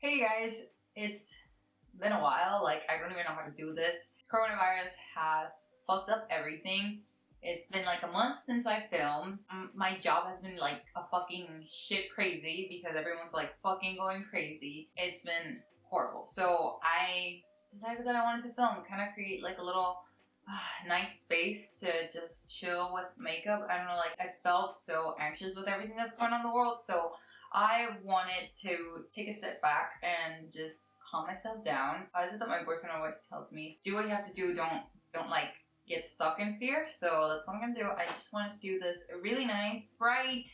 Hey guys, it's been a while. Like, I don't even know how to do this. Coronavirus has fucked up everything. It's been like a month since I filmed. My job has been like a fucking shit crazy because everyone's like fucking going crazy. It's been horrible. So I decided that I wanted to film, kind of create like a little nice space to just chill with makeup. I don't know, like I felt so anxious with everything that's going on in the world. So I wanted to take a step back and just calm myself down. I said that my boyfriend always tells me, do what you have to do, don't like get stuck in fear. So that's what I'm gonna do. I just wanted to do this really nice, bright,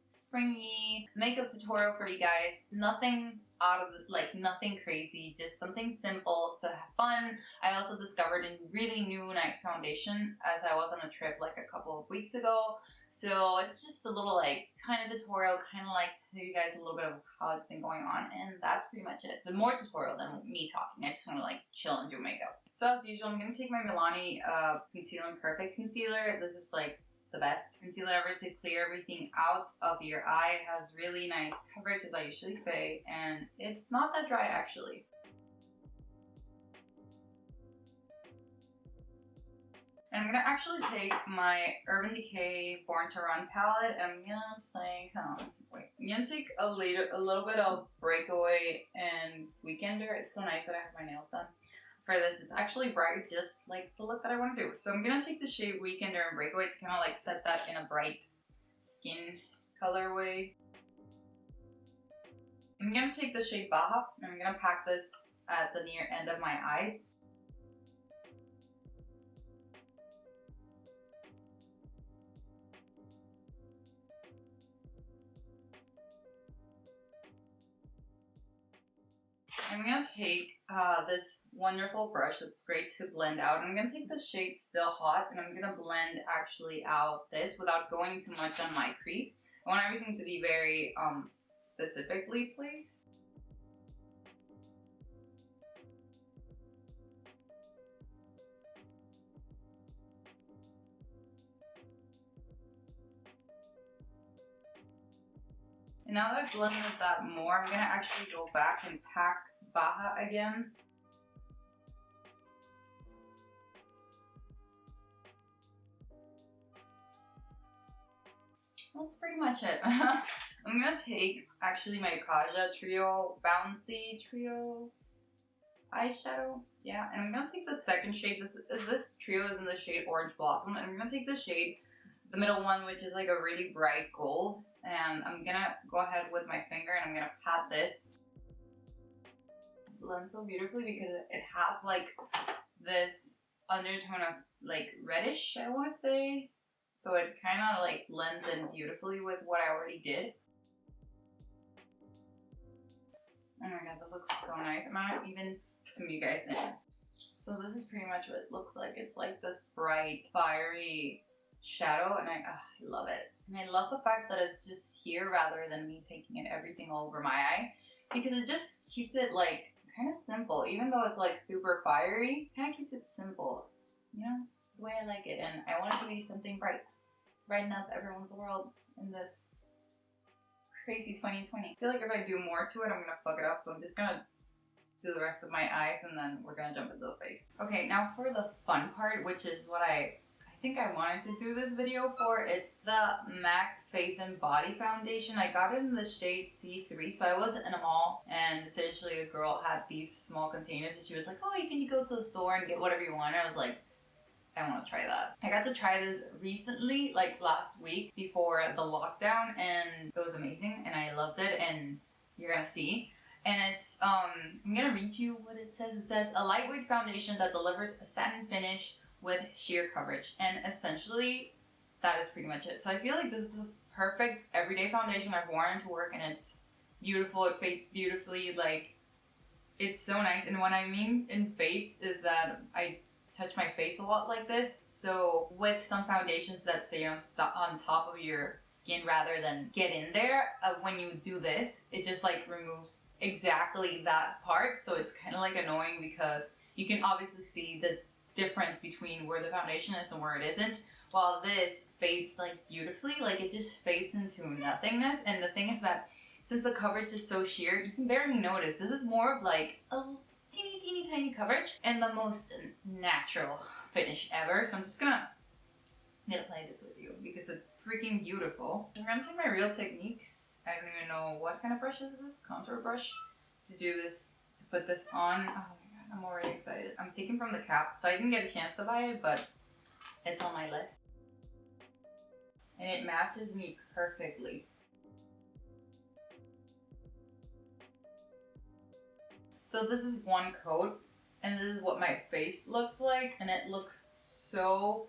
springy makeup tutorial for you guys. Nothing out of nothing crazy, just something simple to have fun. I also discovered a really new nice foundation as I was on a trip like a couple of weeks ago. So it's just a little like kind of tutorial, kind of like tell you guys a little bit of how it's been going on, and that's pretty much it. But more tutorial than me talking. I just want to like chill and do makeup. So as usual, I'm gonna take my Bellini Conceal and Perfect Concealer. This is like the best concealer ever to clear everything out of your eye. It has really nice coverage, as I usually say, and it's not that dry actually. And I'm gonna actually take my Urban Decay Born to Run palette, and I'm gonna say, I'm gonna take a little bit of Breakaway and Weekender. It's so nice that I have my nails done. For this, it's actually bright, just like the look that I want to do. So I'm gonna take the shade Weekender and Breakaway to kind of like set that in a bright skin colorway. I'm gonna take the shade Baja and I'm gonna pack this at the near end of my eyes. I'm gonna take this wonderful brush that's great to blend out. I'm gonna take the shade Still Hot and I'm gonna blend actually out this without going too much on my crease. I want everything to be very specifically placed. And now that I've blended that more, I'm gonna actually go back and pack Baja again. That's pretty much it. I'm gonna take actually my Kaja Bouncy Trio eyeshadow. Yeah, and I'm gonna take the second shade. This trio is in the shade Orange Blossom, and I'm gonna take the shade, the middle one, which is like a really bright gold. And I'm gonna go ahead with my finger and I'm gonna pat this. It blends so beautifully because it has like this undertone of like reddish, I want to say. So it kind of like blends in beautifully with what I already did. Oh my god, that looks so nice. I'm gonna even zoom you guys in. So this is pretty much what it looks like. It's like this bright, fiery shadow, and I love it. And I love the fact that it's just here rather than me taking it everything all over my eye, because it just keeps it like kind of simple. Even though it's like super fiery, kind of keeps it simple, you know, the way I like it. And I want it to be something bright to brighten up everyone's world in this crazy 2020. I feel like if I do more to it, I'm gonna fuck it up, so I'm just gonna do the rest of my eyes and then we're gonna jump into the face. Okay, now for the fun part, which is what I think I wanted to do this video for. It's the MAC Face and Body Foundation. I got it in the shade C3. So I was in a mall and essentially a girl had these small containers and she was like, oh, you can go to the store and get whatever you want. And I was like, I want to try that. I got to try this recently, like last week before the lockdown, and it was amazing and I loved it, and you're gonna see. And it's, I'm gonna read you what it says. It says, a lightweight foundation that delivers a satin finish with sheer coverage. And essentially that is pretty much it. So I feel like this is the perfect everyday foundation. I've worn it to work and it's beautiful. It fades beautifully. Like, it's so nice. And what I mean in fades is that I touch my face a lot like this. So with some foundations that stay on top of your skin rather than get in there, when you do this, it just like removes exactly that part. So it's kind of like annoying because you can obviously see the difference between where the foundation is and where it isn't, while this fades like beautifully. Like, it just fades into nothingness. And the thing is that since the coverage is so sheer, you can barely notice. This is more of like a teeny tiny coverage and the most natural finish ever. So I'm just gonna play this with you because it's freaking beautiful. I'm gonna take my Real Techniques. I don't even know what kind of brush is this, contour brush, to do this, to put this on. Oh my god, I'm already excited. I'm taking from the cap, so I didn't get a chance to buy it, but it's on my list. And it matches me perfectly. So this is one coat, and this is what my face looks like, and it looks so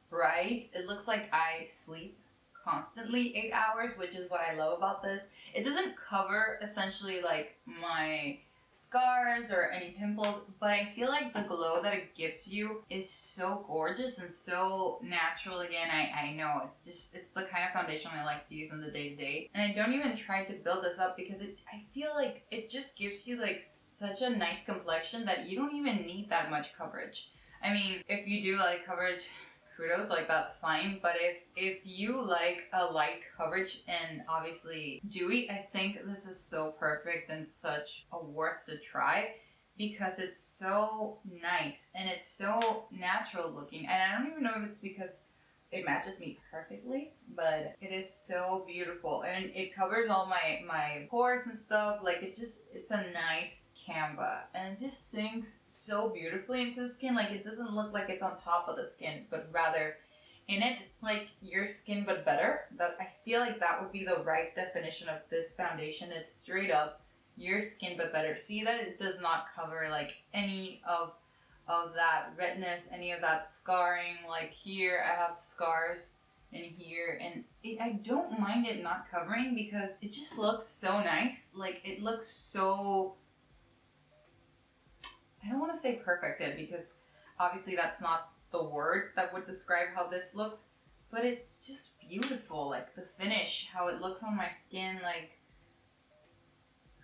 bright. It looks like I sleep constantly 8 hours, which is what I love about this. It doesn't cover essentially like my scars or any pimples, but I feel like the glow that it gives you is so gorgeous and so natural. Again, I know it's the kind of foundation I like to use on the day-to-day, and I don't even try to build this up because I feel like it just gives you like such a nice complexion that you don't even need that much coverage. I mean, if you do like coverage, kudos, like that's fine, but if you like a light coverage and obviously dewy, I think this is so perfect and such a worth to try because it's so nice and it's so natural looking. And I don't even know if it's because it matches me perfectly, but it is so beautiful and it covers all my pores and stuff. Like it's a nice canva and it just sinks so beautifully into the skin. Like it doesn't look like it's on top of the skin, but rather in it, it's like your skin but better. That I feel like that would be the right definition of this foundation. It's straight up your skin but better. See that it does not cover like any of that redness, any of that scarring. Like here I have scars in here, and I don't mind it not covering because it just looks so nice. Like it looks so, I don't want to say perfected because obviously that's not the word that would describe how this looks, but it's just beautiful. Like the finish, how it looks on my skin, like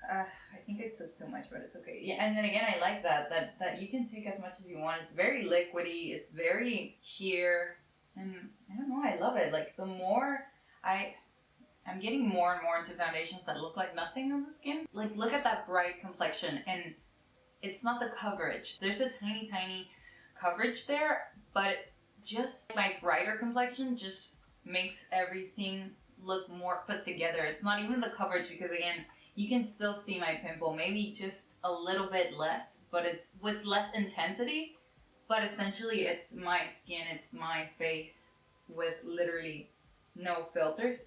I think I took too much, but it's okay. Yeah, and then again, I like that you can take as much as you want. It's very liquidy, it's very sheer, and I don't know, I love it. Like the more I'm getting more and more into foundations that look like nothing on the skin. Like look at that bright complexion, and it's not the coverage. There's a tiny coverage there, but just my brighter complexion just makes everything look more put together. It's not even the coverage because again, you can still see my pimple, maybe just a little bit less, but it's with less intensity. But essentially it's my skin, it's my face with literally no filters.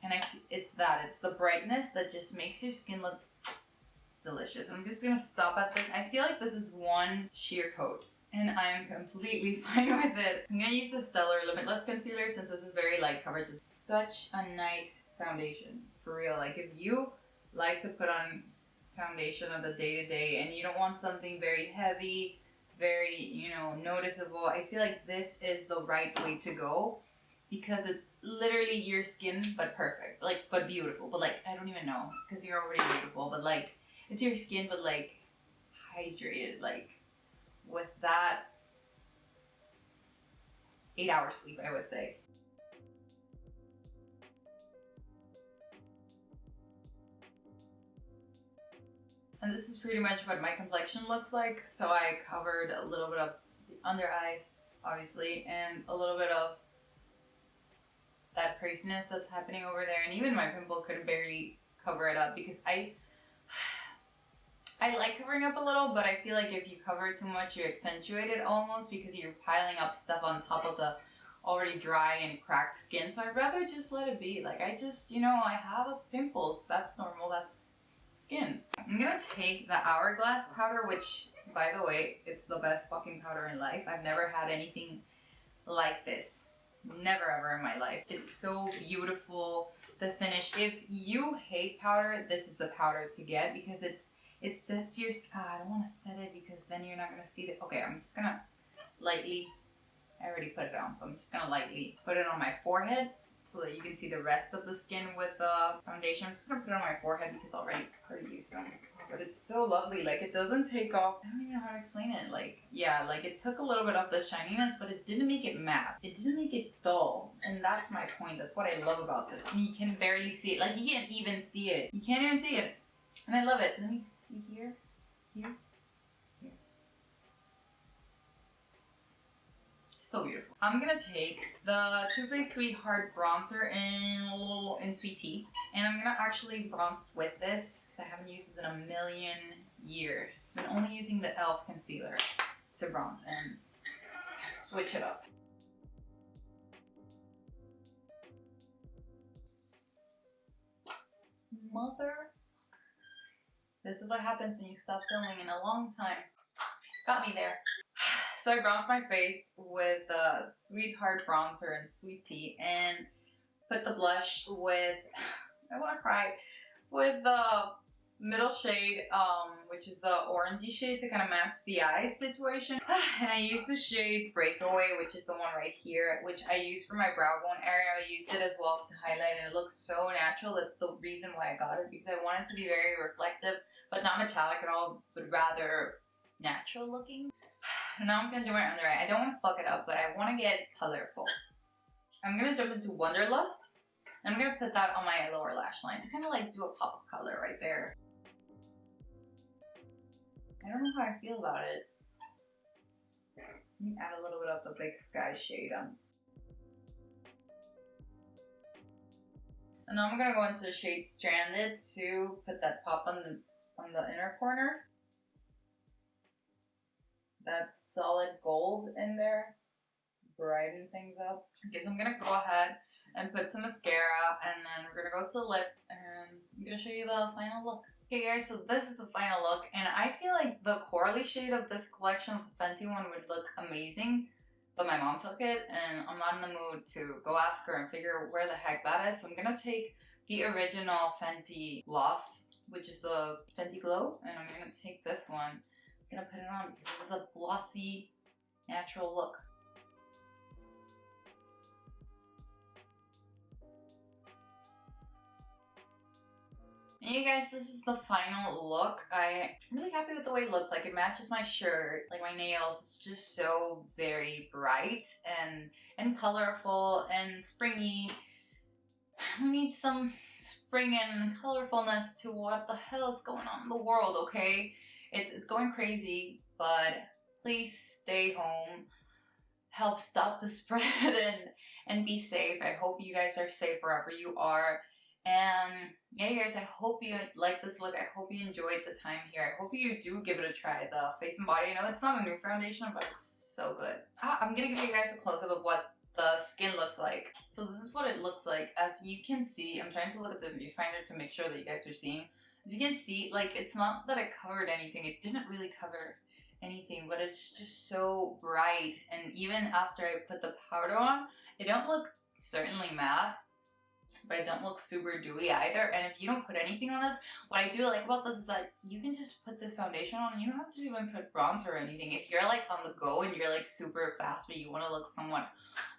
And it's the brightness that just makes your skin look delicious. I'm just gonna stop at this. I feel like this is one sheer coat and I'm completely fine with it. I'm gonna use the Stellar Limitless Concealer since this is very light coverage. It's such a nice foundation, for real. Like if you like to put on foundation of the day-to-day and you don't want something very heavy, very, you know, noticeable, I feel like this is the right way to go because it's literally your skin but perfect, like, but beautiful, but like, I don't even know because you're already beautiful, but like it's your skin but like hydrated, like with that 8-hour sleep, I would say. And this is pretty much what my complexion looks like. So I covered a little bit of the under eyes, obviously, and a little bit of that craziness that's happening over there. And even my pimple could barely cover it up because I like covering up a little, but I feel like if you cover it too much, you accentuate it almost because you're piling up stuff on top of the already dry and cracked skin. So I'd rather just let it be. Like I just, you know, I have pimples. That's normal. That's skin. I'm gonna take the Hourglass powder, which, by the way, it's the best fucking powder in life. I've never had anything like this. Never ever in my life. It's so beautiful. The finish. If you hate powder, this is the powder to get because it sets your, I don't want to set it because then you're not gonna see the, okay, I'm just gonna lightly, I already put it on, so I'm just gonna lightly put it on my forehead so that you can see the rest of the skin with the foundation. I'm just gonna put it on my forehead because I already used some. But it's so lovely. Like, it doesn't take off. I don't even know how to explain it. Like, yeah, like it took a little bit of the shininess, but it didn't make it matte. It didn't make it dull. And that's my point. That's what I love about this. And you can barely see it. Like, you can't even see it. You can't even see it. And I love it. Let me see here. Here. Here. So beautiful. I'm gonna take the Too Faced Sweetheart bronzer in Sweet Tea, and I'm gonna actually bronze with this because I haven't used this in a million years. I'm only using the e.l.f. concealer to bronze and switch it up. Mother. This is what happens when you stop filming in a long time. Got me there. So I bronzed my face with the Sweetheart bronzer and Sweet Tea, and put the blush with, I want to cry, with the middle shade, which is the orangey shade to kind of match the eyes situation. And I used the shade Breakaway, which is the one right here, which I used for my brow bone area. I used it as well to highlight, and it looks so natural. That's the reason why I got it, because I want it to be very reflective, but not metallic at all, but rather natural looking. Now I'm gonna do my under eye. I don't want to fuck it up, but I want to get colorful. I'm gonna jump into Wanderlust, and I'm gonna put that on my lower lash line to kind of like do a pop of color right there. I don't know how I feel about it. Let me add a little bit of the Big Sky shade on. And now I'm gonna go into the shade Stranded to put that pop on the inner corner. That solid gold in there, brighten things up. Okay, so I'm gonna go ahead and put some mascara, and then we're gonna go to the lip, and I'm gonna show you the final look. Okay guys, so this is the final look, and I feel like the corally shade of this collection, the Fenty one, would look amazing, but my mom took it, and I'm not in the mood to go ask her and figure where the heck that is, so I'm gonna take the original Fenty gloss, which is the Fenty Glow, and I'm gonna take this one. I'm gonna put it on because this is a glossy, natural look. And you guys, this is the final look. I'm really happy with the way it looks. Like, it matches my shirt, like my nails. It's just so very bright and colorful and springy. We need some spring and colorfulness to what the hell is going on in the world, okay? It's going crazy, but please stay home. Help stop the spread and be safe. I hope you guys are safe wherever you are. And yeah, you guys, I hope you like this look. I hope you enjoyed the time here. I hope you do give it a try. The Face and Body, I know it's not a new foundation, but it's so good. I'm gonna give you guys a close-up of what the skin looks like. So this is what it looks like. As you can see, I'm trying to look at the viewfinder to make sure that you guys are seeing. As you can see, like, it's not that it covered anything. It didn't really cover anything, but it's just so bright. And even after I put the powder on, it don't look certainly matte, but it don't look super dewy either. And if you don't put anything on this, what I do like about this is that you can just put this foundation on and you don't have to even put bronzer or anything. If you're like on the go and you're like super fast but you want to look somewhat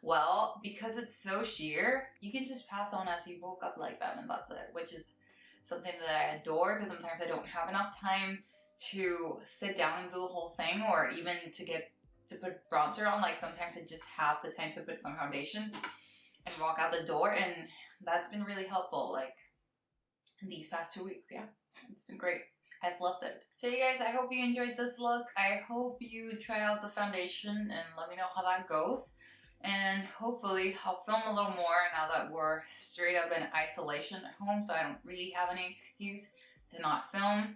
well, because it's so sheer, you can just pass on as you woke up like that, and that's it, which is something that I adore, because sometimes I don't have enough time to sit down and do the whole thing, or even to put bronzer on. Like, sometimes I just have the time to put some foundation and walk out the door, and that's been really helpful, like, these past 2 weeks. Yeah, it's been great. I've loved it. So you guys, I hope you enjoyed this look. I hope you try out the foundation and let me know how that goes. And hopefully I'll film a little more now that we're straight up in isolation at home, so I don't really have any excuse to not film,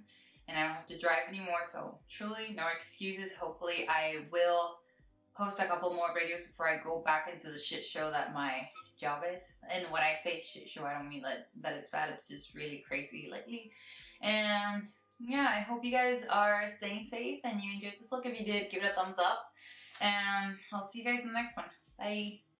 and I don't have to drive anymore, so truly no excuses. Hopefully I will post a couple more videos before I go back into the shit show that my job is. And when I say shit show, I don't mean that it's bad, it's just really crazy lately. And yeah, I hope you guys are staying safe and you enjoyed this look. If you did, give it a thumbs up. And I'll see you guys in the next one. Bye.